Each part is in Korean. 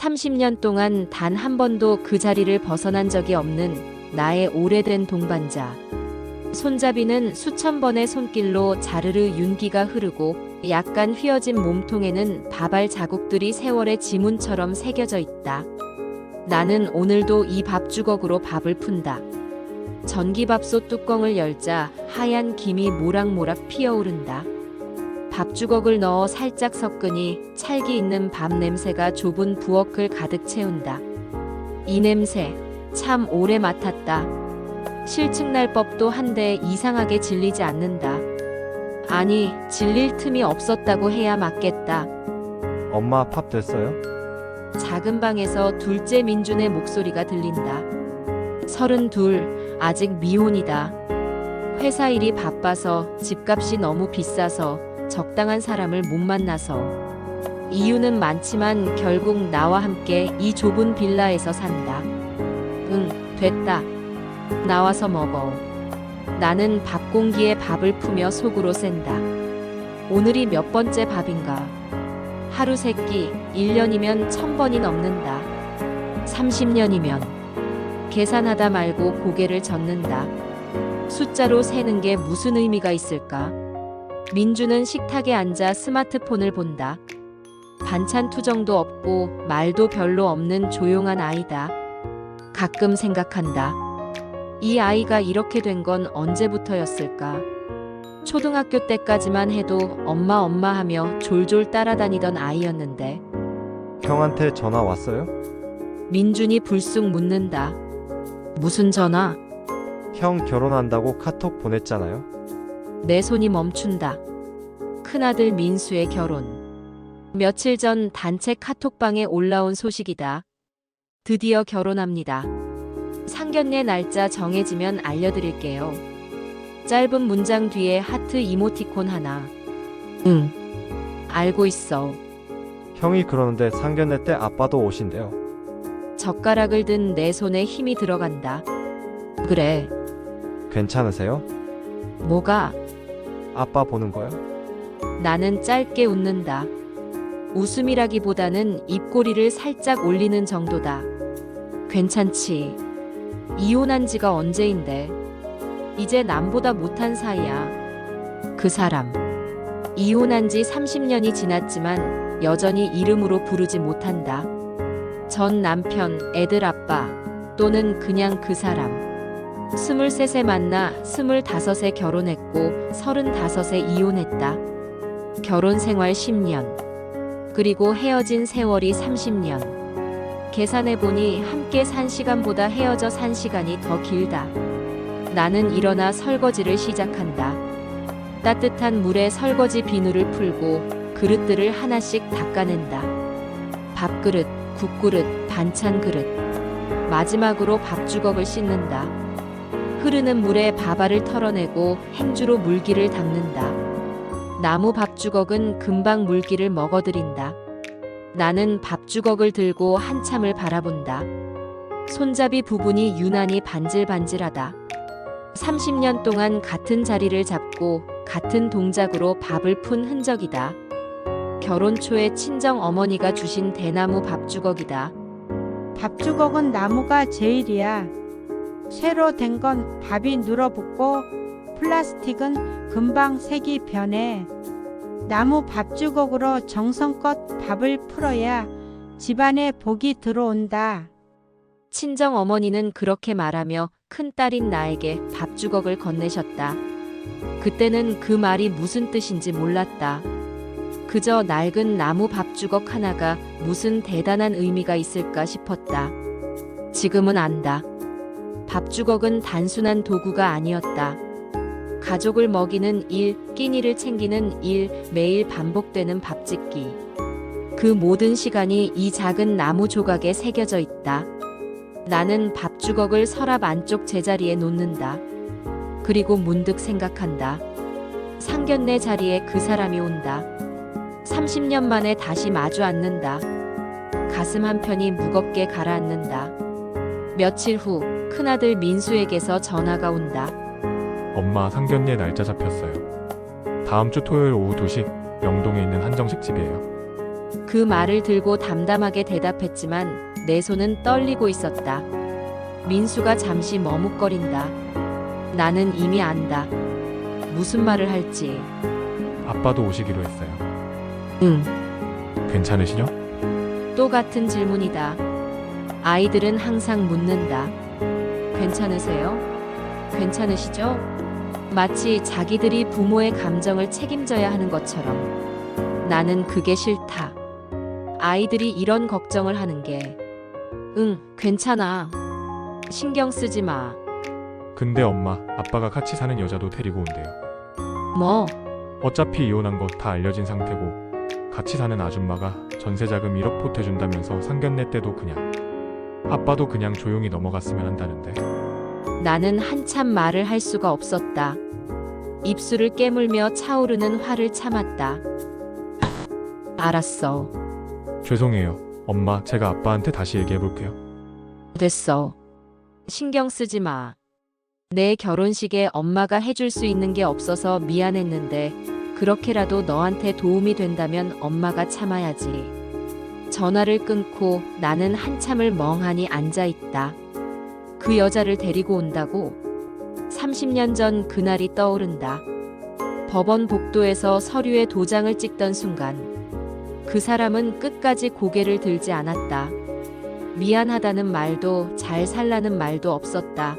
30년 동안 단 한 번도 그 자리를 벗어난 적이 없는 나의 오래된 동반자. 손잡이는 수천 번의 손길로 자르르 윤기가 흐르고 약간 휘어진 몸통에는 밥알 자국들이 세월의 지문처럼 새겨져 있다. 나는 오늘도 이 밥주걱으로 밥을 푼다. 전기밥솥 뚜껑을 열자 하얀 김이 모락모락 피어오른다. 밥주걱을 넣어 살짝 섞으니 찰기 있는 밥 냄새가 좁은 부엌을 가득 채운다. 이 냄새 참 오래 맡았다. 실증날 법도 한데 이상하게 질리지 않는다. 아니, 질릴 틈이 없었다고 해야 맞겠다. 엄마 밥 됐어요? 작은 방에서 둘째 민준의 목소리가 들린다. 32, 아직 미혼이다. 회사 일이 바빠서, 집값이 너무 비싸서, 적당한 사람을 못 만나서. 이유는 많지만 결국 나와 함께 이 좁은 빌라에서 산다. 응, 됐다. 나와서 먹어. 나는 밥 공기에 밥을 푸며 속으로 샌다. 오늘이 몇 번째 밥인가? 하루 세 끼, 1년이면 1000번이 넘는다. 30년이면. 계산하다 말고 고개를 젓는다. 숫자로 세는 게 무슨 의미가 있을까? 민주는 식탁에 앉아 스마트폰을 본다. 반찬 투정도 없고 말도 별로 없는 조용한 아이다. 가끔 생각한다. 이 아이가 이렇게 된 건 언제부터였을까? 초등학교 때까지만 해도 엄마 엄마 하며 졸졸 따라다니던 아이였는데. 형한테 전화 왔어요? 민준이 불쑥 묻는다. 무슨 전화? 형 결혼한다고 카톡 보냈잖아요. 내 손이 멈춘다. 큰아들 민수의 결혼. 며칠 전 단체 카톡방에 올라온 소식이다. 드디어 결혼합니다. 상견례 날짜 정해지면 알려드릴게요. 짧은 문장 뒤에 하트 이모티콘 하나. 응, 알고 있어. 형이 그러는데 상견례 때 아빠도 오신대요. 젓가락을 든 내 손에 힘이 들어간다. 그래, 괜찮으세요? 뭐가? 아빠 보는 거요? 나는 짧게 웃는다. 웃음이라기보다는 입꼬리를 살짝 올리는 정도다. 괜찮지. 이혼한 지가 언제인데. 이제 남보다 못한 사이야. 그 사람. 이혼한 지 30년이 지났지만 여전히 이름으로 부르지 못한다. 전 남편, 애들 아빠, 또는 그냥 그 사람. 23세 만나 25세 결혼했고 35세 이혼했다. 결혼 생활 10년. 그리고 헤어진 세월이 30년. 계산해보니 함께 산 시간보다 헤어져 산 시간이 더 길다. 나는 일어나 설거지를 시작한다. 따뜻한 물에 설거지 비누를 풀고 그릇들을 하나씩 닦아낸다. 밥그릇, 국그릇, 반찬 그릇. 마지막으로 밥주걱을 씻는다. 흐르는 물에 밥알을 털어내고 행주로 물기를 닦는다. 나무 밥주걱은 금방 물기를 먹어들인다. 나는 밥주걱을 들고 한참을 바라본다. 손잡이 부분이 유난히 반질반질하다. 30년 동안 같은 자리를 잡고 같은 동작으로 밥을 푼 흔적이다. 결혼 초에 친정 어머니가 주신 대나무 밥주걱이다. 밥주걱은 나무가 제일이야. 쇠로 된 건 밥이 눌어붙고 플라스틱은 금방 색이 변해. 나무 밥주걱으로 정성껏 밥을 풀어야 집안에 복이 들어온다. 친정 어머니는 그렇게 말하며 큰딸인 나에게 밥주걱을 건네셨다. 그때는 그 말이 무슨 뜻인지 몰랐다. 그저 낡은 나무 밥주걱 하나가 무슨 대단한 의미가 있을까 싶었다. 지금은 안다. 밥주걱은 단순한 도구가 아니었다. 가족을 먹이는 일, 끼니를 챙기는 일, 매일 반복되는 밥짓기. 그 모든 시간이 이 작은 나무 조각에 새겨져 있다. 나는 밥주걱을 서랍 안쪽 제자리에 놓는다. 그리고 문득 생각한다. 상견례 자리에 그 사람이 온다. 30년 만에 다시 마주 앉는다. 가슴 한편이 무겁게 가라앉는다. 며칠 후 큰아들 민수에게서 전화가 온다. 엄마 상견례 날짜 잡혔어요. 다음 주 토요일 오후 2시 명동에 있는 한정식 집이에요. 그 말을 들고 담담하게 대답했지만 내 손은 떨리고 있었다. 민수가 잠시 머뭇거린다. 나는 이미 안다. 무슨 말을 할지. 아빠도 오시기로 했어요. 응. 괜찮으시죠? 또 같은 질문이다. 아이들은 항상 묻는다. 괜찮으세요? 괜찮으시죠? 마치 자기들이 부모의 감정을 책임져야 하는 것처럼. 나는 그게 싫다. 아이들이 이런 걱정을 하는 게. 응, 괜찮아. 신경 쓰지 마. 근데 엄마, 아빠가 같이 사는 여자도 데리고 온대요. 뭐, 어차피 이혼한 거 다 알려진 상태고 같이 사는 아줌마가 전세자금 1억 보태준다면서 상견례 때도 그냥 아빠도 그냥 조용히 넘어갔으면 한다는데. 나는 한참 말을 할 수가 없었다. 입술을 깨물며 차오르는 화를 참았다. 알았어. 죄송해요. 엄마, 제가 아빠한테 다시 얘기해볼게요. 됐어. 신경 쓰지 마. 내 결혼식에 엄마가 해줄 수 있는 게 없어서 미안했는데 그렇게라도 너한테 도움이 된다면 엄마가 참아야지. 전화를 끊고 나는 한참을 멍하니 앉아 있다. 그 여자를 데리고 온다고? 30년 전 그날이 떠오른다. 법원 복도에서 서류에 도장을 찍던 순간 그 사람은 끝까지 고개를 들지 않았다. 미안하다는 말도 잘 살라는 말도 없었다.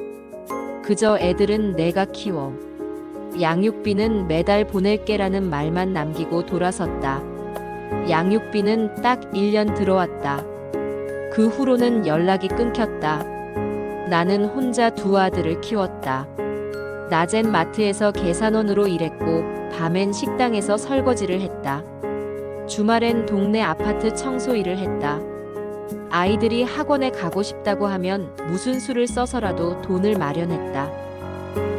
그저 애들은 내가 키워. 양육비는 매달 보낼게라는 말만 남기고 돌아섰다. 양육비는 딱 1년 들어왔다. 그 후로는 연락이 끊겼다. 나는 혼자 두 아들을 키웠다. 낮엔 마트에서 계산원으로 일했고 밤엔 식당에서 설거지를 했다. 주말엔 동네 아파트 청소 일을 했다. 아이들이 학원에 가고 싶다고 하면 무슨 수를 써서라도 돈을 마련했다.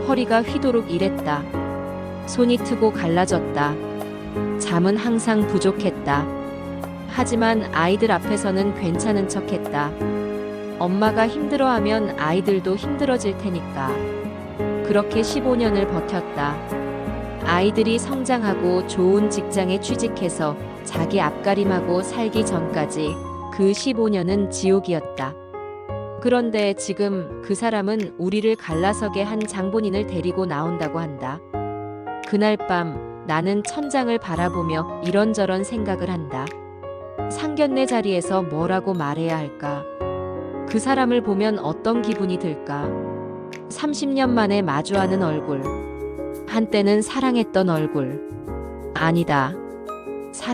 허리가 휘도록 일했다. 손이 트고 갈라졌다. 잠은 항상 부족했다. 하지만 아이들 앞에서는 괜찮은 척했다. 엄마가 힘들어하면 아이들도 힘들어질 테니까. 그렇게 15년을 버텼다. 아이들이 성장하고 좋은 직장에 취직해서 자기 앞가림하고 살기 전까지 그 15년은 지옥이었다. 그런데 지금 그 사람은 우리를 갈라서게 한 장본인을 데리고 나온다고 한다. 그날 밤 나는 천장을 바라보며 이런저런 생각을 한다. 상견례 자리에서 뭐라고 말해야 할까? 그 사람을 보면 어떤 기분이 들까? 30년 만에 마주하는 얼굴. 한때는 사랑했던 얼굴. 아니다.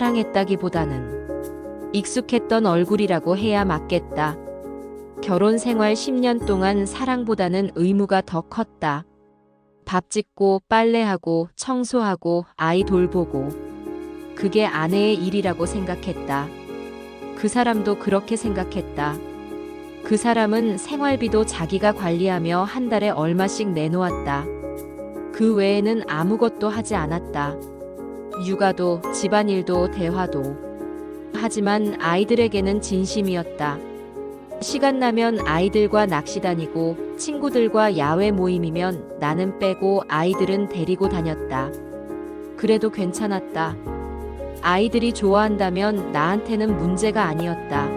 사랑했다기보다는 익숙했던 얼굴이라고 해야 맞겠다. 결혼 생활 10년 동안 사랑보다는 의무가 더 컸다. 밥 짓고 빨래하고 청소하고 아이 돌보고. 그게 아내의 일이라고 생각했다. 그 사람도 그렇게 생각했다. 그 사람은 생활비도 자기가 관리하며 한 달에 얼마씩 내놓았다. 그 외에는 아무것도 하지 않았다. 육아도 집안일도 대화도. 하지만 아이들에게는 진심이었다. 시간 나면 아이들과 낚시 다니고 친구들과 야외 모임이면 나는 빼고 아이들은 데리고 다녔다. 그래도 괜찮았다. 아이들이 좋아한다면 나한테는 문제가 아니었다.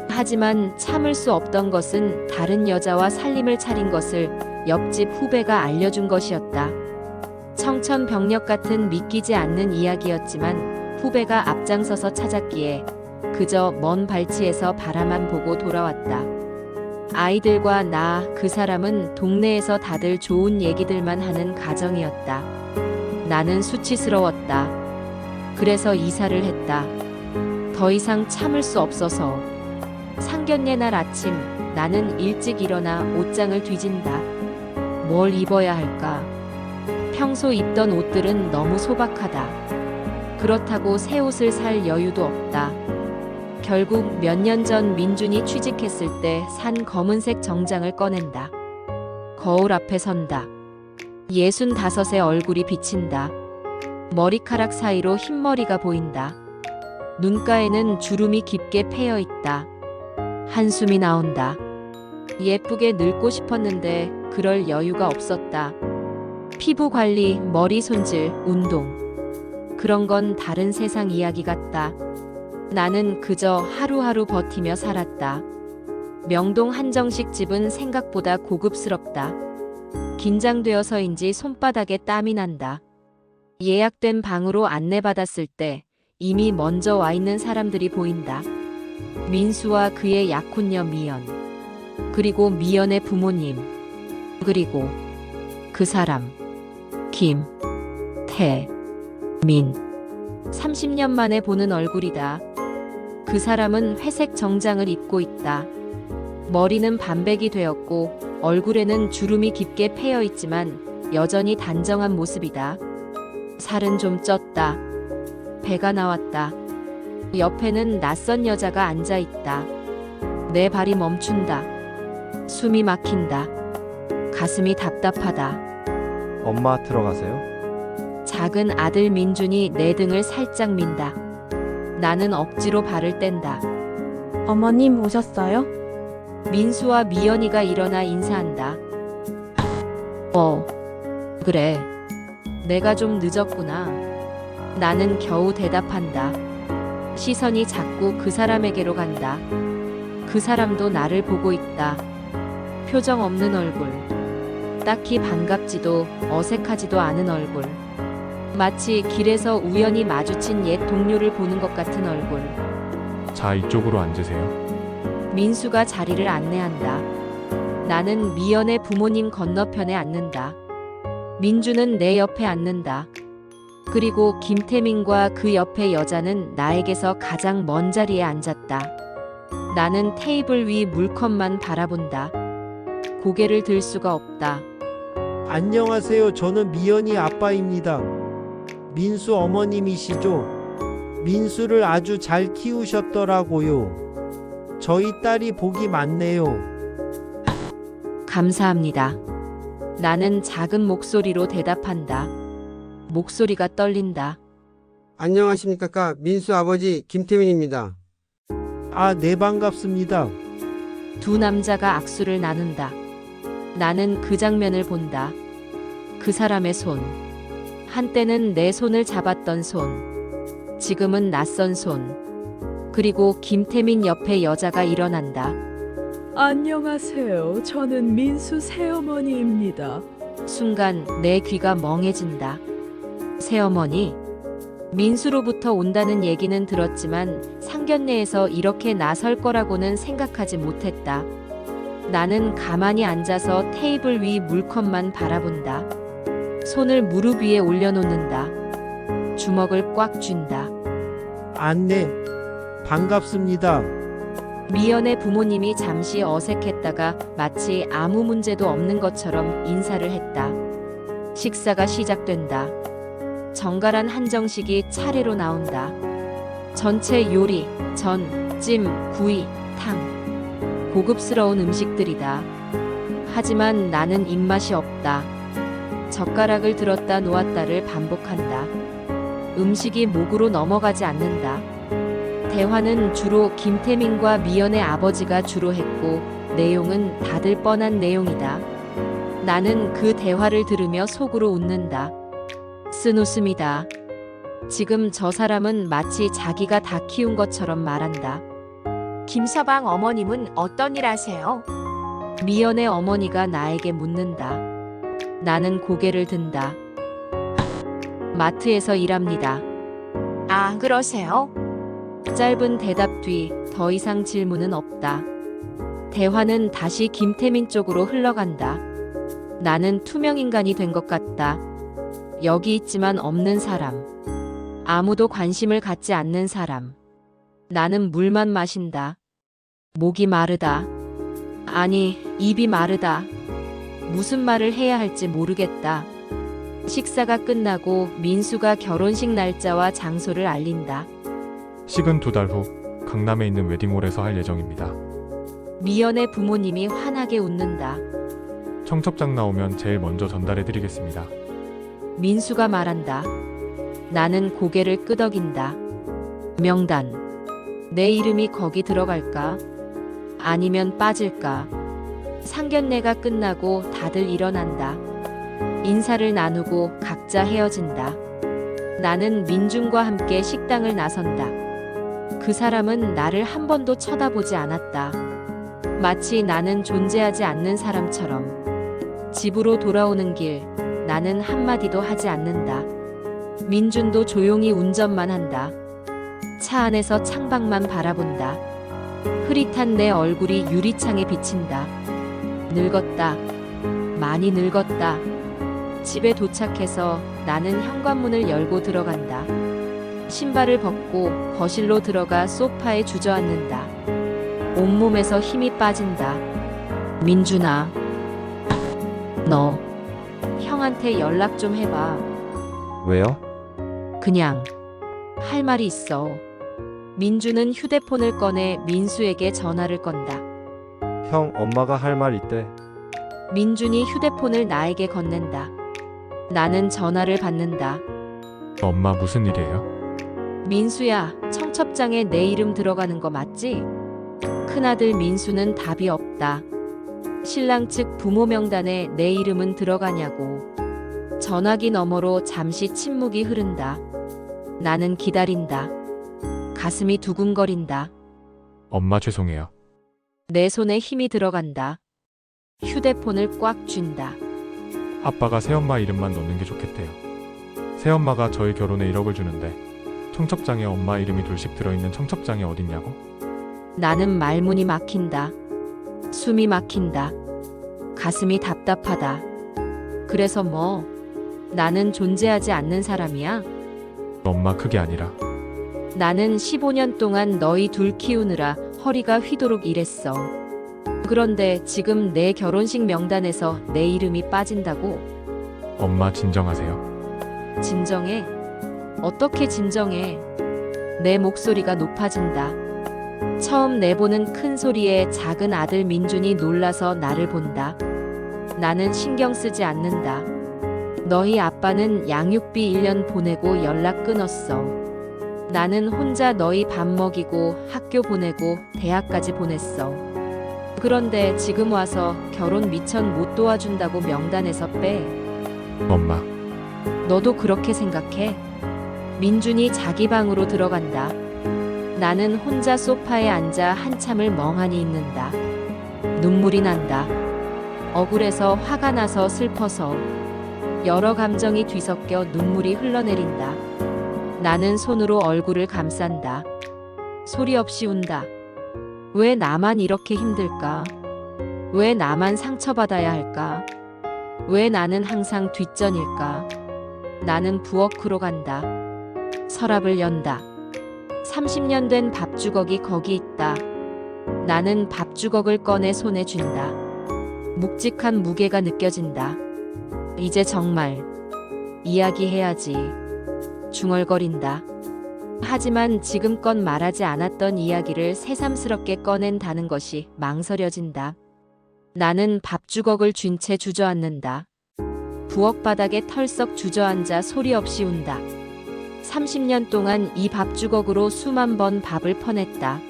하지만 참을 수 없던 것은 다른 여자와 살림을 차린 것을 옆집 후배가 알려준 것이었다. 청천벽력 같은 믿기지 않는 이야기였지만 후배가 앞장서서 찾았기에 그저 먼 발치에서 바라만 보고 돌아왔다. 아이들과 나, 그 사람은 동네에서 다들 좋은 얘기들만 하는 가정이었다. 나는 수치스러웠다. 그래서 이사를 했다. 더 이상 참을 수 없어서. 상견례 날 아침 나는 일찍 일어나 옷장을 뒤진다. 뭘 입어야 할까? 평소 입던 옷들은 너무 소박하다. 그렇다고 새 옷을 살 여유도 없다. 결국 몇 년 전 민준이 취직했을 때 산 검은색 정장을 꺼낸다. 거울 앞에 선다. 65의 얼굴이 비친다. 머리카락 사이로 흰머리가 보인다. 눈가에는 주름이 깊게 패여 있다. 한숨이 나온다. 예쁘게 늙고 싶었는데 그럴 여유가 없었다. 피부 관리, 머리 손질, 운동. 그런 건 다른 세상 이야기 같다. 나는 그저 하루하루 버티며 살았다. 명동 한정식 집은 생각보다 고급스럽다. 긴장되어서인지 손바닥에 땀이 난다. 예약된 방으로 안내받았을 때 이미 먼저 와 있는 사람들이 보인다. 민수와 그의 약혼녀 미연, 그리고 미연의 부모님, 그리고 그 사람, 김태민. 30년 만에 보는 얼굴이다. 그 사람은 회색 정장을 입고 있다. 머리는 반백이 되었고 얼굴에는 주름이 깊게 패여 있지만 여전히 단정한 모습이다. 살은 좀 쪘다. 배가 나왔다. 옆에는 낯선 여자가 앉아 있다. 내 발이 멈춘다. 숨이 막힌다. 가슴이 답답하다. 엄마 들어가세요. 작은 아들 민준이 내 등을 살짝 민다. 나는 억지로 발을 뗀다. 어머님 오셨어요? 민수와 미연이가 일어나 인사한다. 그래. 내가 좀 늦었구나. 나는 겨우 대답한다. 시선이 자꾸 그 사람에게로 간다. 그 사람도 나를 보고 있다. 표정 없는 얼굴. 딱히 반갑지도 어색하지도 않은 얼굴. 마치 길에서 우연히 마주친 옛 동료를 보는 것 같은 얼굴. 자, 이쪽으로 앉으세요. 민수가 자리를 안내한다. 나는 미연의 부모님 건너편에 앉는다. 민주는 내 옆에 앉는다. 그리고 김태민과 그 옆의 여자는 나에게서 가장 먼 자리에 앉았다. 나는 테이블 위 물컵만 바라본다. 고개를 들 수가 없다. 안녕하세요. 저는 미연이 아빠입니다. 민수 어머님이시죠? 민수를 아주 잘 키우셨더라고요. 저희 딸이 복이 많네요. 감사합니다. 나는 작은 목소리로 대답한다. 목소리가 떨린다. 안녕하십니까. 민수 아버지 김태민입니다. 아, 네, 반갑습니다. 두 남자가 악수를 나눈다. 나는 그 장면을 본다. 그 사람의 손. 한때는 내 손을 잡았던 손. 지금은 낯선 손. 그리고 김태민 옆에 여자가 일어난다. 안녕하세요. 저는 민수 새어머니입니다. 순간 내 귀가 멍해진다. 새어머니? 민수로부터 온다는 얘기는 들었지만 상견례에서 이렇게 나설 거라고는 생각하지 못했다. 나는 가만히 앉아서 테이블 위 물컵만 바라본다. 손을 무릎 위에 올려놓는다. 주먹을 꽉 쥔다. 안내 반갑습니다. 미연의 부모님이 잠시 어색했다가 마치 아무 문제도 없는 것처럼 인사를 했다. 식사가 시작된다. 정갈한 한정식이 차례로 나온다. 전체 요리, 전, 찜, 구이, 탕. 고급스러운 음식들이다. 하지만 나는 입맛이 없다. 젓가락을 들었다 놓았다를 반복한다. 음식이 목으로 넘어가지 않는다. 대화는 주로 김태민과 미연의 아버지가 주로 했고 내용은 다들 뻔한 내용이다. 나는 그 대화를 들으며 속으로 웃는다. 쓴 웃음이다. 지금 저 사람은 마치 자기가 다 키운 것처럼 말한다. 김서방 어머님은 어떤 일 하세요? 미연의 어머니가 나에게 묻는다. 나는 고개를 든다. 마트에서 일합니다. 아, 그러세요? 짧은 대답 뒤 더 이상 질문은 없다. 대화는 다시 김태민 쪽으로 흘러간다. 나는 투명 인간이 된 것 같다. 여기 있지만 없는 사람. 아무도 관심을 갖지 않는 사람. 나는 물만 마신다. 목이 마르다. 아니, 입이 마르다. 무슨 말을 해야 할지 모르겠다. 식사가 끝나고 민수가 결혼식 날짜와 장소를 알린다. 식은 2달 후 강남에 있는 웨딩홀에서 할 예정입니다. 미연의 부모님이 환하게 웃는다. 청첩장 나오면 제일 먼저 전달해드리겠습니다. 민수가 말한다. 나는 고개를 끄덕인다. 명단. 내 이름이 거기 들어갈까? 아니면 빠질까? 상견례가 끝나고 다들 일어난다. 인사를 나누고 각자 헤어진다. 나는 민준과 함께 식당을 나선다. 그 사람은 나를 한 번도 쳐다보지 않았다. 마치 나는 존재하지 않는 사람처럼. 집으로 돌아오는 길, 나는 한마디도 하지 않는다. 민준도 조용히 운전만 한다. 차 안에서 창밖만 바라본다. 흐릿한 내 얼굴이 유리창에 비친다. 늙었다. 많이 늙었다. 집에 도착해서 나는 현관문을 열고 들어간다. 신발을 벗고 거실로 들어가 소파에 주저앉는다. 온몸에서 힘이 빠진다. 민준아, 너 형한테 연락 좀 해봐. 왜요? 그냥 할 말이 있어. 민주는 휴대폰을 꺼내 민수에게 전화를 건다. 형, 엄마가 할 말 있대. 민준이 휴대폰을 나에게 건넨다. 나는 전화를 받는다. 엄마 무슨 일이에요? 민수야, 청첩장에 내 이름 들어가는 거 맞지? 큰아들 민수는 답이 없다. 신랑 측 부모 명단에 내 이름은 들어가냐고. 전화기 너머로 잠시 침묵이 흐른다. 나는 기다린다. 가슴이 두근거린다. 엄마 죄송해요. 내 손에 힘이 들어간다. 휴대폰을 꽉 쥔다. 아빠가 새엄마 이름만 넣는 게 좋겠대요. 새엄마가 저희 결혼에 1억을 주는데 청첩장에 엄마 이름이 둘씩 들어있는 청첩장이 어딨냐고? 나는 말문이 막힌다. 숨이 막힌다. 가슴이 답답하다. 그래서 뭐? 나는 존재하지 않는 사람이야? 엄마 그게 아니라 나는 15년 동안 너희 둘 키우느라 허리가 휘도록 일했어. 그런데 지금 내 결혼식 명단에서 내 이름이 빠진다고? 엄마 진정하세요. 진정해? 어떻게 진정해? 내 목소리가 높아진다. 처음 내보는 큰 소리에 작은 아들 민준이 놀라서 나를 본다. 나는 신경 쓰지 않는다. 너희 아빠는 양육비 1년 보내고 연락 끊었어. 나는 혼자 너희 밥 먹이고 학교 보내고 대학까지 보냈어. 그런데 지금 와서 결혼 미천 못 도와준다고 명단에서 빼. 엄마 너도 그렇게 생각해? 민준이 자기 방으로 들어간다. 나는 혼자 소파에 앉아 한참을 멍하니 있는다. 눈물이 난다. 억울해서 화가 나서 슬퍼서 여러 감정이 뒤섞여 눈물이 흘러내린다. 나는 손으로 얼굴을 감싼다. 소리 없이 운다. 왜 나만 이렇게 힘들까? 왜 나만 상처받아야 할까? 왜 나는 항상 뒷전일까? 나는 부엌으로 간다. 서랍을 연다. 30년 된 밥주걱이 거기 있다. 나는 밥주걱을 꺼내 손에 쥔다. 묵직한 무게가 느껴진다. 이제 정말 이야기해야지. 중얼거린다. 하지만 지금껏 말하지 않았던 이야기를 새삼스럽게 꺼낸다는 것이 망설여진다. 나는 밥주걱을 쥔 채 주저앉는다. 부엌 바닥에 털썩 주저앉아 소리 없이 운다. 30년 동안 이 밥주걱으로 수만 번 밥을 퍼냈다.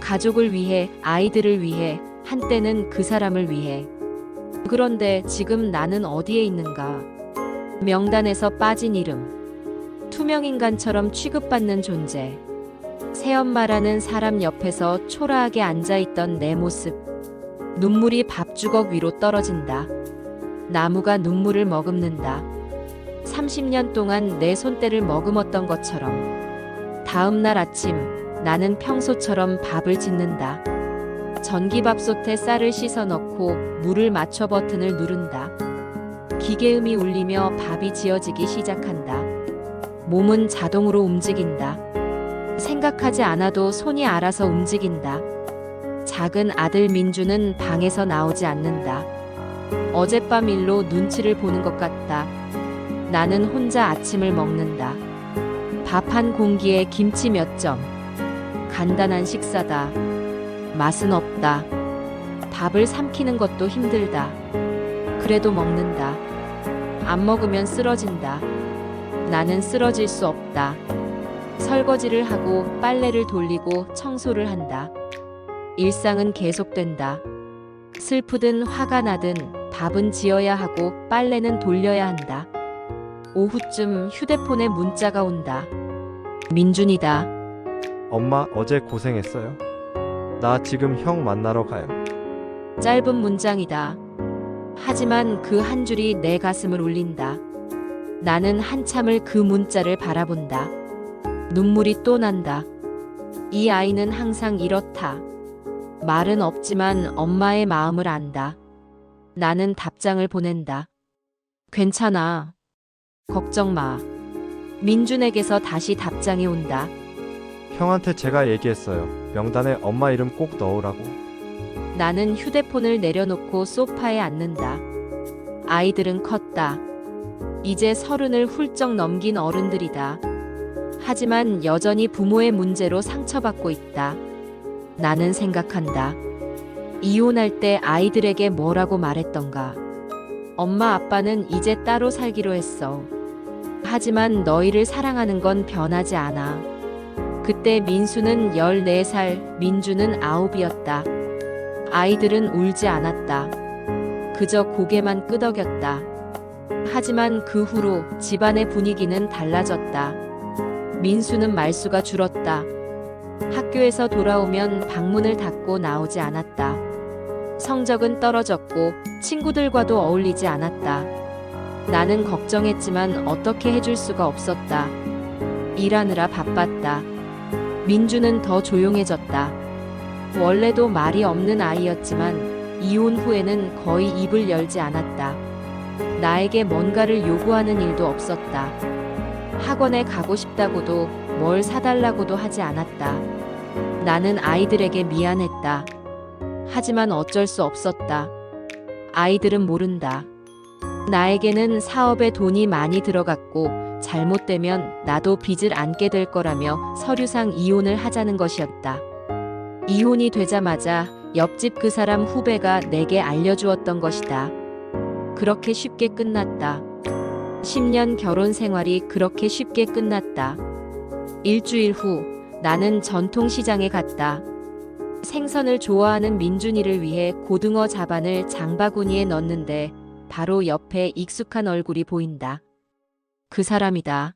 가족을 위해, 아이들을 위해, 한때는 그 사람을 위해. 그런데 지금 나는 어디에 있는가? 명단에서 빠진 이름. 투명인간처럼 취급받는 존재. 새엄마라는 사람 옆에서 초라하게 앉아있던 내 모습. 눈물이 밥주걱 위로 떨어진다. 나무가 눈물을 머금는다. 30년 동안 내 손때를 머금었던 것처럼. 다음 날 아침 나는 평소처럼 밥을 짓는다. 전기밥솥에 쌀을 씻어 넣고 물을 맞춰 버튼을 누른다. 기계음이 울리며 밥이 지어지기 시작한다. 몸은 자동으로 움직인다. 생각하지 않아도 손이 알아서 움직인다. 작은 아들 민주는 방에서 나오지 않는다. 어젯밤 일로 눈치를 보는 것 같다. 나는 혼자 아침을 먹는다. 밥 한 공기에 김치 몇 점. 간단한 식사다. 맛은 없다. 밥을 삼키는 것도 힘들다. 그래도 먹는다. 안 먹으면 쓰러진다. 나는 쓰러질 수 없다. 설거지를 하고 빨래를 돌리고 청소를 한다. 일상은 계속된다. 슬프든 화가 나든 밥은 지어야 하고 빨래는 돌려야 한다. 오후쯤 휴대폰에 문자가 온다. 민준이다. 엄마, 어제 고생했어요. 나 지금 형 만나러 가요. 짧은 문장이다. 하지만 그 한 줄이 내 가슴을 울린다. 나는 한참을 그 문자를 바라본다. 눈물이 또 난다. 이 아이는 항상 이렇다. 말은 없지만 엄마의 마음을 안다. 나는 답장을 보낸다. 괜찮아. 걱정 마. 민준에게서 다시 답장이 온다. 형한테 제가 얘기했어요. 명단에 엄마 이름 꼭 넣으라고. 나는 휴대폰을 내려놓고 소파에 앉는다. 아이들은 컸다. 이제 30을 훌쩍 넘긴 어른들이다. 하지만 여전히 부모의 문제로 상처받고 있다. 나는 생각한다. 이혼할 때 아이들에게 뭐라고 말했던가. 엄마 아빠는 이제 따로 살기로 했어. 하지만 너희를 사랑하는 건 변하지 않아. 그때 민수는 14살, 민주는 9이었다. 아이들은 울지 않았다. 그저 고개만 끄덕였다. 하지만 그 후로 집안의 분위기는 달라졌다. 민수는 말수가 줄었다. 학교에서 돌아오면 방문을 닫고 나오지 않았다. 성적은 떨어졌고 친구들과도 어울리지 않았다. 나는 걱정했지만 어떻게 해줄 수가 없었다. 일하느라 바빴다. 민주는 더 조용해졌다. 원래도 말이 없는 아이였지만 이혼 후에는 거의 입을 열지 않았다. 나에게 뭔가를 요구하는 일도 없었다. 학원에 가고 싶다고도 뭘 사달라고도 하지 않았다. 나는 아이들에게 미안했다. 하지만 어쩔 수 없었다. 아이들은 모른다. 나에게는 사업에 돈이 많이 들어갔고 잘못되면 나도 빚을 안게 될 거라며 서류상 이혼을 하자는 것이었다. 이혼이 되자마자 옆집 그 사람 후배가 내게 알려주었던 것이다. 그렇게 쉽게 끝났다. 10년 결혼 생활이 그렇게 쉽게 끝났다. 일주일 후 나는 전통시장에 갔다. 생선을 좋아하는 민준이를 위해 고등어 자반을 장바구니에 넣는데 바로 옆에 익숙한 얼굴이 보인다. 그 사람이다.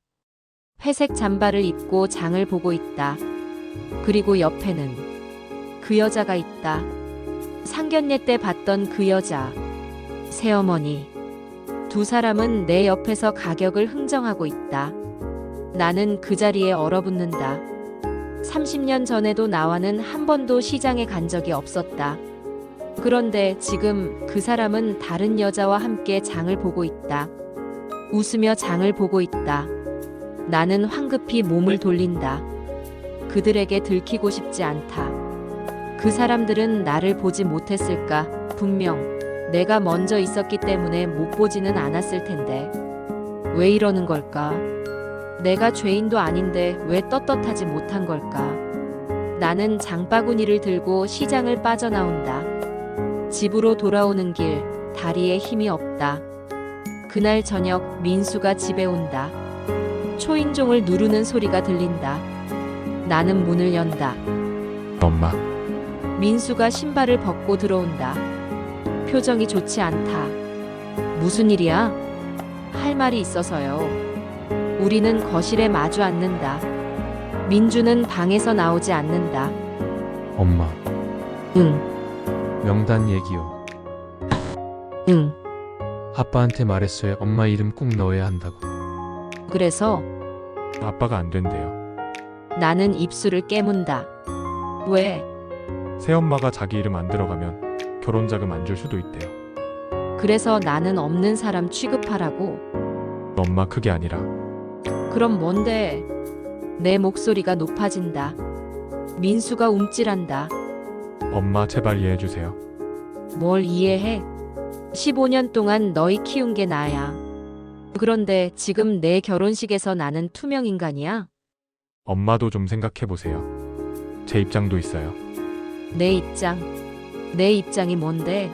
회색 잠바를 입고 장을 보고 있다. 그리고 옆에는 그 여자가 있다. 상견례 때 봤던 그 여자. 새어머니. 두 사람은 내 옆에서 가격을 흥정하고 있다. 나는 그 자리에 얼어붙는다. 30년 전에도 나와는 한 번도 시장에 간 적이 없었다. 그런데 지금 그 사람은 다른 여자와 함께 장을 보고 있다. 웃으며 장을 보고 있다. 나는 황급히 몸을 돌린다. 그들에게 들키고 싶지 않다. 그 사람들은 나를 보지 못했을까? 분명 내가 먼저 있었기 때문에 못 보지는 않았을 텐데. 왜 이러는 걸까? 내가 죄인도 아닌데 왜 떳떳하지 못한 걸까? 나는 장바구니를 들고 시장을 빠져나온다. 집으로 돌아오는 길, 다리에 힘이 없다. 그날 저녁 민수가 집에 온다. 초인종을 누르는 소리가 들린다. 나는 문을 연다. 엄마, 민수가 신발을 벗고 들어온다. 표정이 좋지 않다. 무슨 일이야? 할 말이 있어서요. 우리는 거실에 마주 앉는다. 민주는 방에서 나오지 않는다. 엄마, 응, 명단 얘기요. 응. 아빠한테 말했어요. 엄마 이름 꼭 넣어야 한다고. 그래서 아빠가 안 된대요. 나는 입술을 깨문다. 왜? 새엄마가 자기 이름 안 들어가면 결혼 자금 안 줄 수도 있대요. 그래서 나는 없는 사람 취급하라고? 엄마, 그게 아니라 그럼 뭔데? 내 목소리가 높아진다. 민수가 움찔한다. 엄마, 제발 이해해 주세요. 뭘 이해해? 15년 동안 너희 키운 게 나야. 그런데 지금 내 결혼식에서 나는 투명 인간이야? 엄마도 좀 생각해 보세요. 제 입장도 있어요. 내 입장. 내 입장이 뭔데?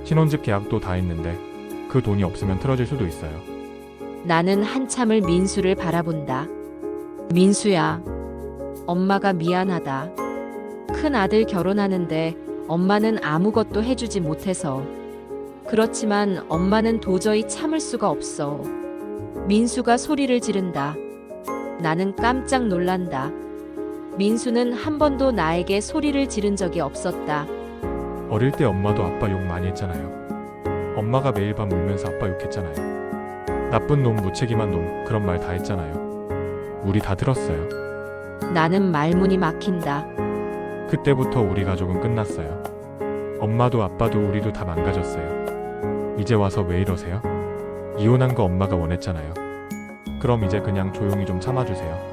신혼집 계약도 다 했는데 그 돈이 없으면 틀어질 수도 있어요. 나는 한참을 민수를 바라본다. 민수야, 엄마가 미안하다. 큰 아들 결혼하는데 엄마는 아무것도 해주지 못해서. 그렇지만 엄마는 도저히 참을 수가 없어. 민수가 소리를 지른다. 나는 깜짝 놀란다. 민수는 한 번도 나에게 소리를 지른 적이 없었다. 어릴 때 엄마도 아빠 욕 많이 했잖아요. 엄마가 매일 밤 울면서 아빠 욕했잖아요. 나쁜 놈, 무책임한 놈, 그런 말 다 했잖아요. 우리 다 들었어요. 나는 말문이 막힌다. 그때부터 우리 가족은 끝났어요. 엄마도 아빠도 우리도 다 망가졌어요. 이제 와서 왜 이러세요? 이혼한 거 엄마가 원했잖아요. 그럼 이제 그냥 조용히 좀 참아주세요.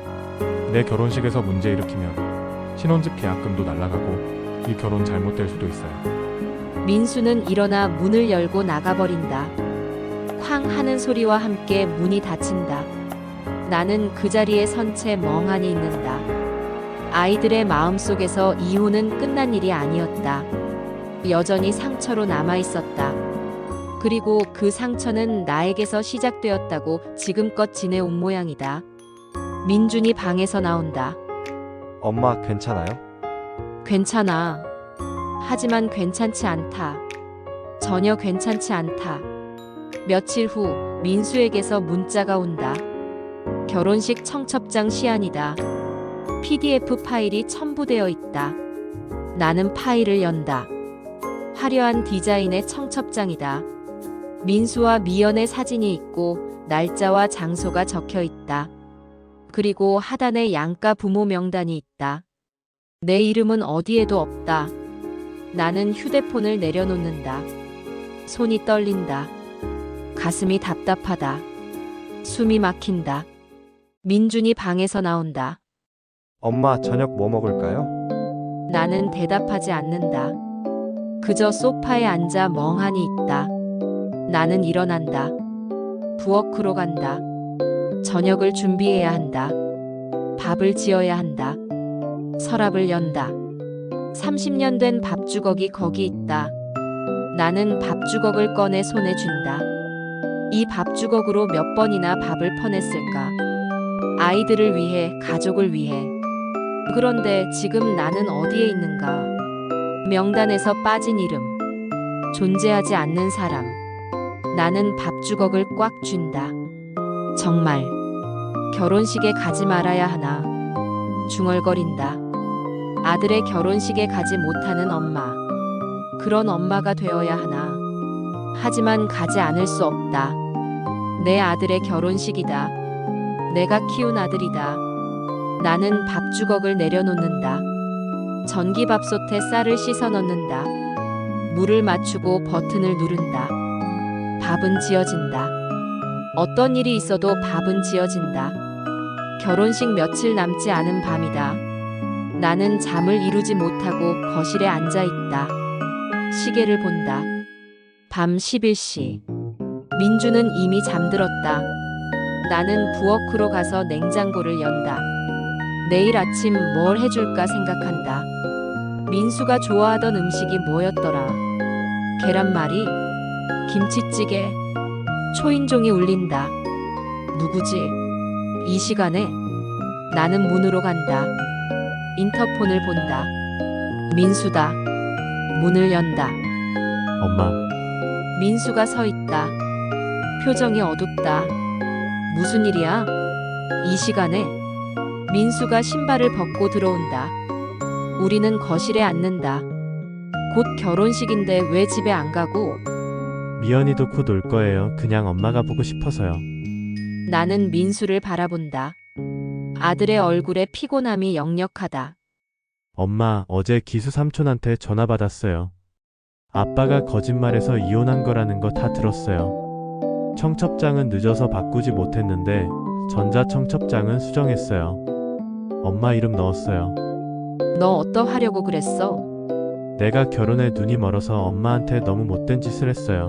내 결혼식에서 문제 일으키면 신혼집 계약금도 날라가고 이 결혼 잘못될 수도 있어요. 민수는 일어나 문을 열고 나가버린다. 쾅 하는 소리와 함께 문이 닫힌다. 나는 그 자리에 선 채 멍하니 있는다. 아이들의 마음속에서 이혼은 끝난 일이 아니었다. 여전히 상처로 남아 있었다. 그리고 그 상처는 나에게서 시작되었다고 지금껏 지내온 모양이다. 민준이 방에서 나온다. 엄마 괜찮아요? 괜찮아. 하지만 괜찮지 않다. 전혀 괜찮지 않다. 며칠 후 민수에게서 문자가 온다. 결혼식 청첩장 시안이다. PDF 파일이 첨부되어 있다. 나는 파일을 연다. 화려한 디자인의 청첩장이다. 민수와 미연의 사진이 있고 날짜와 장소가 적혀 있다. 그리고 하단에 양가 부모 명단이 있다. 내 이름은 어디에도 없다. 나는 휴대폰을 내려놓는다. 손이 떨린다. 가슴이 답답하다. 숨이 막힌다. 민준이 방에서 나온다. 엄마 저녁 뭐 먹을까요? 나는 대답하지 않는다. 그저 소파에 앉아 멍하니 있다. 나는 일어난다. 부엌으로 간다. 저녁을 준비해야 한다. 밥을 지어야 한다. 서랍을 연다. 30년 된 밥주걱이 거기 있다. 나는 밥주걱을 꺼내 손에 쥔다. 이 밥주걱으로 몇 번이나 밥을 퍼냈을까? 아이들을 위해, 가족을 위해. 그런데 지금 나는 어디에 있는가? 명단에서 빠진 이름. 존재하지 않는 사람. 나는 밥주걱을 꽉 쥔다. 정말 결혼식에 가지 말아야 하나? 중얼거린다. 아들의 결혼식에 가지 못하는 엄마. 그런 엄마가 되어야 하나? 하지만 가지 않을 수 없다. 내 아들의 결혼식이다. 내가 키운 아들이다. 나는 밥주걱을 내려놓는다. 전기밥솥에 쌀을 씻어 넣는다. 물을 맞추고 버튼을 누른다. 밥은 지어진다. 어떤 일이 있어도 밥은 지어진다. 결혼식 며칠 남지 않은 밤이다. 나는 잠을 이루지 못하고 거실에 앉아 있다. 시계를 본다. 밤 11시. 민주는 이미 잠들었다. 나는 부엌으로 가서 냉장고를 연다. 내일 아침 뭘 해줄까 생각한다. 민수가 좋아하던 음식이 뭐였더라? 계란말이? 김치찌개? 초인종이 울린다. 누구지? 이 시간에? 나는 문으로 간다. 인터폰을 본다. 민수다. 문을 연다. 엄마, 민수가 서 있다. 표정이 어둡다. 무슨 일이야? 이 시간에? 민수가 신발을 벗고 들어온다. 우리는 거실에 앉는다. 곧 결혼식인데 왜 집에 안 가고? 미연이도 곧 올 거예요. 그냥 엄마가 보고 싶어서요. 나는 민수를 바라본다. 아들의 얼굴에 피곤함이 역력하다. 엄마, 어제 기수 삼촌한테 전화 받았어요. 아빠가 거짓말해서 이혼한 거라는 거 다 들었어요. 청첩장은 늦어서 바꾸지 못했는데 전자 청첩장은 수정했어요. 엄마 이름 넣었어요. 너 어떠하려고 그랬어? 내가 결혼에 눈이 멀어서 엄마한테 너무 못된 짓을 했어요.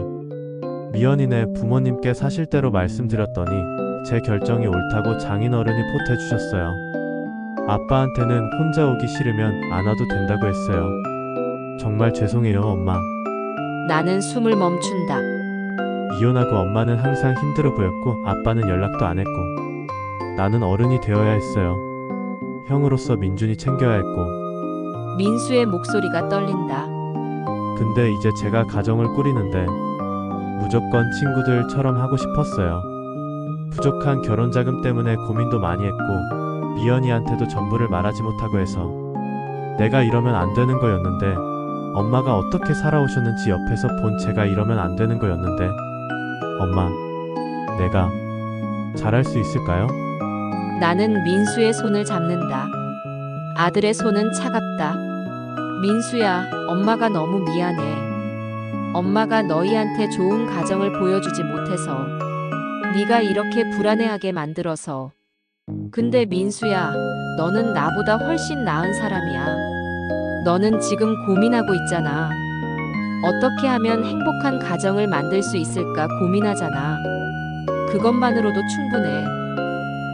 미연이네 부모님께 사실대로 말씀드렸더니 제 결정이 옳다고 장인어른이 보태주셨어요. 아빠한테는 혼자 오기 싫으면 안 와도 된다고 했어요. 정말 죄송해요, 엄마. 나는 숨을 멈춘다. 이혼하고 엄마는 항상 힘들어 보였고 아빠는 연락도 안 했고 나는 어른이 되어야 했어요. 형으로서 민준이 챙겨야 했고. 민수의 목소리가 떨린다. 근데 이제 제가 가정을 꾸리는데 무조건 친구들처럼 하고 싶었어요. 부족한 결혼 자금 때문에 고민도 많이 했고 미연이한테도 전부를 말하지 못하고 해서 내가 이러면 안 되는 거였는데 엄마가 어떻게 살아오셨는지 옆에서 본 제가 이러면 안 되는 거였는데 엄마, 내가 잘할 수 있을까요? 나는 민수의 손을 잡는다. 아들의 손은 차갑다. 민수야, 엄마가 너무 미안해. 엄마가 너희한테 좋은 가정을 보여주지 못해서 네가 이렇게 불안해하게 만들어서. 근데 민수야, 너는 나보다 훨씬 나은 사람이야. 너는 지금 고민하고 있잖아. 어떻게 하면 행복한 가정을 만들 수 있을까 고민하잖아. 그것만으로도 충분해.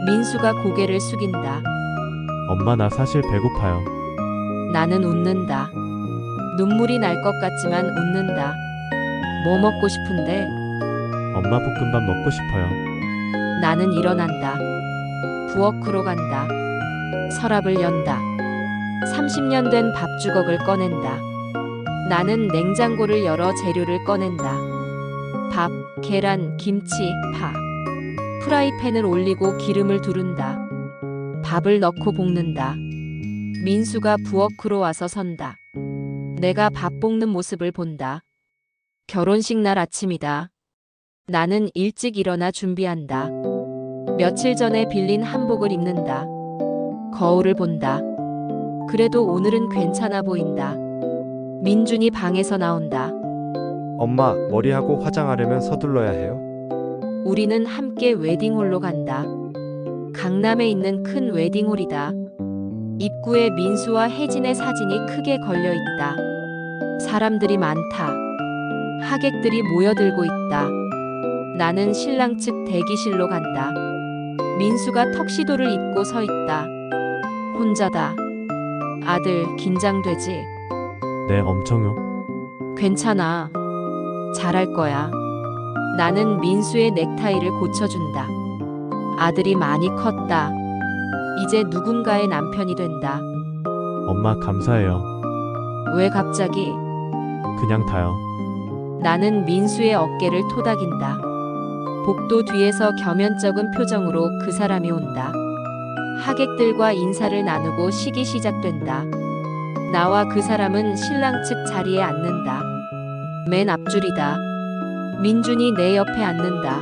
민수가 고개를 숙인다. 엄마, 나 사실 배고파요. 나는 웃는다. 눈물이 날 것 같지만 웃는다. 뭐 먹고 싶은데? 엄마, 볶음밥 먹고 싶어요. 나는 일어난다. 부엌으로 간다. 서랍을 연다. 30년 된 밥주걱을 꺼낸다. 나는 냉장고를 열어 재료를 꺼낸다. 밥, 계란, 김치, 파. 프라이팬을 올리고 기름을 두른다. 밥을 넣고 볶는다. 민수가 부엌으로 와서 선다. 내가 밥 볶는 모습을 본다. 결혼식 날 아침이다. 나는 일찍 일어나 준비한다. 며칠 전에 빌린 한복을 입는다. 거울을 본다. 그래도 오늘은 괜찮아 보인다. 민준이 방에서 나온다. 엄마, 머리하고 화장하려면 서둘러야 해요? 우리는 함께 웨딩홀로 간다. 강남에 있는 큰 웨딩홀이다. 입구에 민수와 혜진의 사진이 크게 걸려 있다. 사람들이 많다. 하객들이 모여들고 있다. 나는 신랑 측 대기실로 간다. 민수가 턱시도를 입고 서 있다. 혼자다. 아들, 긴장되지? 네, 엄청요. 괜찮아. 잘할 거야. 나는 민수의 넥타이를 고쳐준다. 아들이 많이 컸다. 이제 누군가의 남편이 된다. 엄마, 감사해요. 왜 갑자기? 그냥 다요. 나는 민수의 어깨를 토닥인다. 복도 뒤에서 겸연쩍은 표정으로 그 사람이 온다. 하객들과 인사를 나누고 식이 시작된다. 나와 그 사람은 신랑 측 자리에 앉는다. 맨 앞줄이다. 민준이 내 옆에 앉는다.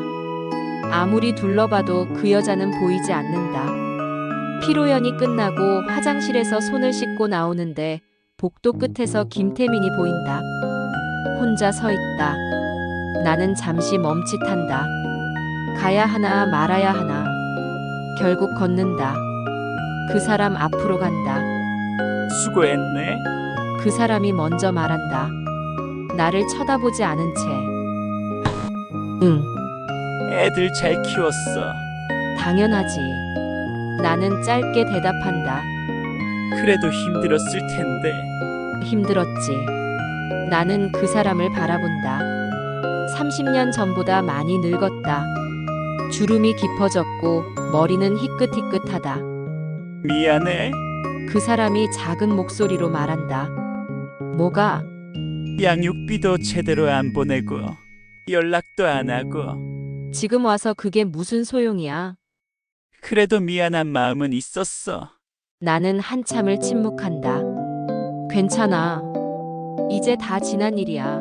아무리 둘러봐도 그 여자는 보이지 않는다. 피로연이 끝나고 화장실에서 손을 씻고 나오는데 복도 끝에서 김태민이 보인다. 혼자 서 있다. 나는 잠시 멈칫한다. 가야 하나 말아야 하나. 결국 걷는다. 그 사람 앞으로 간다. 수고했네. 그 사람이 먼저 말한다. 나를 쳐다보지 않은 채. 응, 애들 잘 키웠어. 당연하지. 나는 짧게 대답한다. 그래도 힘들었을 텐데. 힘들었지. 나는 그 사람을 바라본다. 30년 전보다 많이 늙었다. 주름이 깊어졌고 머리는 희끗희끗하다. 미안해. 그 사람이 작은 목소리로 말한다. 뭐가? 양육비도 제대로 안 보내고 연락도 안 하고. 지금 와서 그게 무슨 소용이야? 그래도 미안한 마음은 있었어. 나는 한참을 침묵한다. 괜찮아. 이제 다 지난 일이야.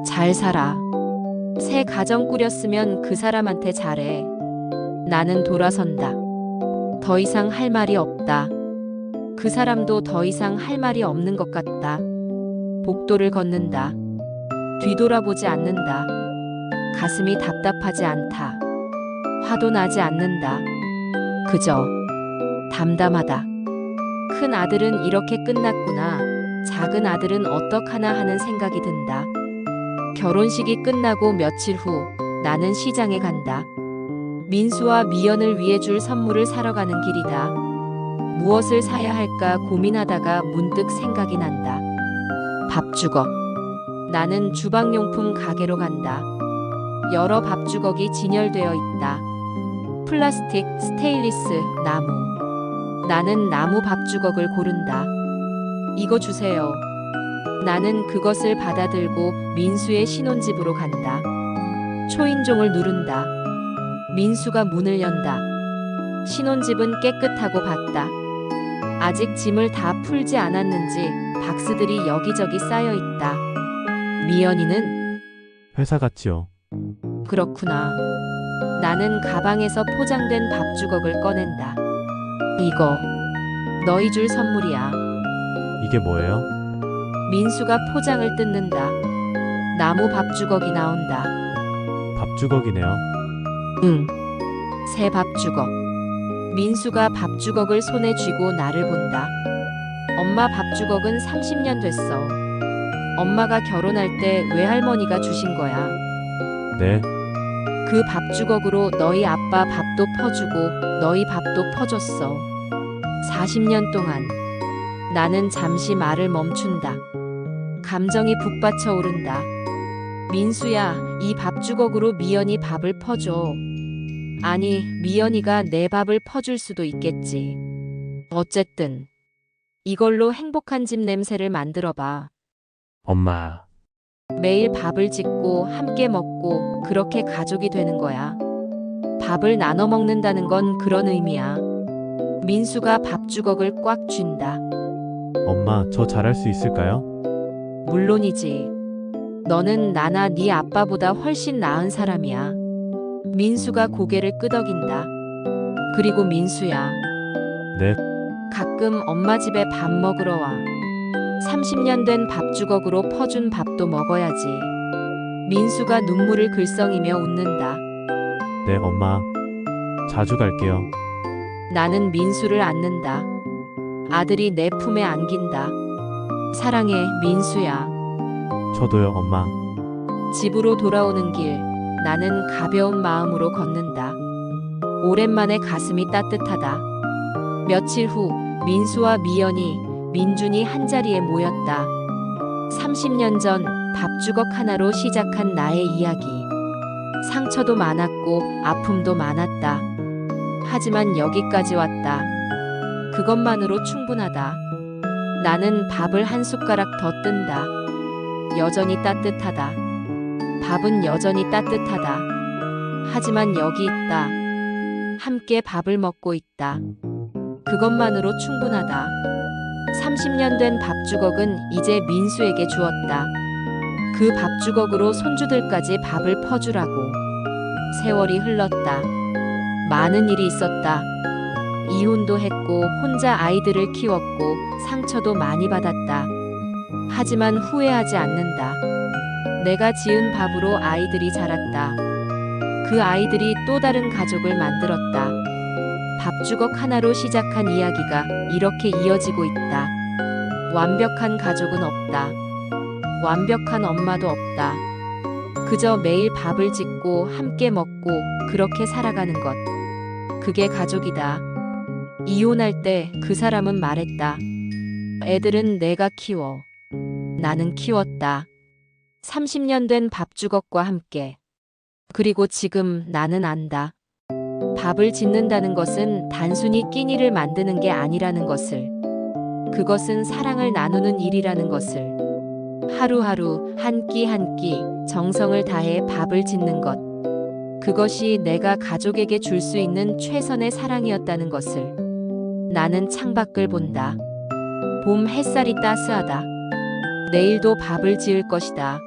잘 살아. 새 가정 꾸렸으면 그 사람한테 잘해. 나는 돌아선다. 더 이상 할 말이 없다. 그 사람도 더 이상 할 말이 없는 것 같다. 복도를 걷는다. 뒤돌아보지 않는다. 가슴이 답답하지 않다. 화도 나지 않는다. 그저 담담하다. 큰 아들은 이렇게 끝났구나. 작은 아들은 어떡하나 하는 생각이 든다. 결혼식이 끝나고 며칠 후 나는 시장에 간다. 민수와 미연을 위해 줄 선물을 사러 가는 길이다. 무엇을 사야 할까 고민하다가 문득 생각이 난다. 밥주걱. 나는 주방용품 가게로 간다. 여러 밥주걱이 진열되어 있다. 플라스틱, 스테인리스, 나무. 나는 나무 밥주걱을 고른다. 이거 주세요. 나는 그것을 받아들고 민수의 신혼집으로 간다. 초인종을 누른다. 민수가 문을 연다. 신혼집은 깨끗하고 봤다. 아직 짐을 다 풀지 않았는지 박스들이 여기저기 쌓여 있다. 미연이는 회사 갔지요. 그렇구나. 나는 가방에서 포장된 밥주걱을 꺼낸다. 이거 너희 줄 선물이야. 이게 뭐예요? 민수가 포장을 뜯는다. 나무 밥주걱이 나온다. 밥주걱이네요. 응. 새 밥주걱. 민수가 밥주걱을 손에 쥐고 나를 본다. 엄마 밥주걱은 30년 됐어. 엄마가 결혼할 때 외할머니가 주신 거야. 네, 그 밥주걱으로 너희 아빠 밥도 퍼주고 너희 밥도 퍼줬어. 40년 동안. 나는 잠시 말을 멈춘다. 감정이 북받쳐 오른다. 민수야, 이 밥주걱으로 미연이 밥을 퍼줘. 아니, 미연이가 내 밥을 퍼줄 수도 있겠지. 어쨌든 이걸로 행복한 집 냄새를 만들어봐. 엄마, 매일 밥을 짓고 함께 먹고 그렇게 가족이 되는 거야. 밥을 나눠 먹는다는 건 그런 의미야. 민수가 밥주걱을 꽉 쥔다. 엄마, 저 잘할 수 있을까요? 물론이지. 너는 나나 네 아빠보다 훨씬 나은 사람이야. 민수가 고개를 끄덕인다. 그리고 민수야, 네, 가끔 엄마 집에 밥 먹으러 와. 30년 된 밥주걱으로 퍼준 밥도 먹어야지. 민수가 눈물을 글썽이며 웃는다. 네, 엄마. 자주 갈게요. 나는 민수를 안는다. 아들이 내 품에 안긴다. 사랑해, 민수야. 저도요, 엄마. 집으로 돌아오는 길, 나는 가벼운 마음으로 걷는다. 오랜만에 가슴이 따뜻하다. 며칠 후 민수와 미연이, 민준이 한자리에 모였다. 30년 전 밥주걱 하나로 시작한 나의 이야기. 상처도 많았고 아픔도 많았다. 하지만 여기까지 왔다. 그것만으로 충분하다. 나는 밥을 한 숟가락 더 뜬다. 여전히 따뜻하다. 밥은 여전히 따뜻하다. 하지만 여기 있다. 함께 밥을 먹고 있다. 그것만으로 충분하다. 30년 된 밥주걱은 이제 민수에게 주었다. 그 밥주걱으로 손주들까지 밥을 퍼주라고. 세월이 흘렀다. 많은 일이 있었다. 이혼도 했고 혼자 아이들을 키웠고 상처도 많이 받았다. 하지만 후회하지 않는다. 내가 지은 밥으로 아이들이 자랐다. 그 아이들이 또 다른 가족을 만들었다. 밥주걱 하나로 시작한 이야기가 이렇게 이어지고 있다. 완벽한 가족은 없다. 완벽한 엄마도 없다. 그저 매일 밥을 짓고 함께 먹고 그렇게 살아가는 것. 그게 가족이다. 이혼할 때 그 사람은 말했다. 애들은 내가 키워. 나는 키웠다. 30년 된 밥주걱과 함께. 그리고 지금 나는 안다. 밥을 짓는다는 것은 단순히 끼니를 만드는 게 아니라는 것을. 그것은 사랑을 나누는 일이라는 것을. 하루하루 한 끼 한 끼 정성을 다해 밥을 짓는 것. 그것이 내가 가족에게 줄 수 있는 최선의 사랑이었다는 것을. 나는 창밖을 본다. 봄 햇살이 따스하다. 내일도 밥을 지을 것이다.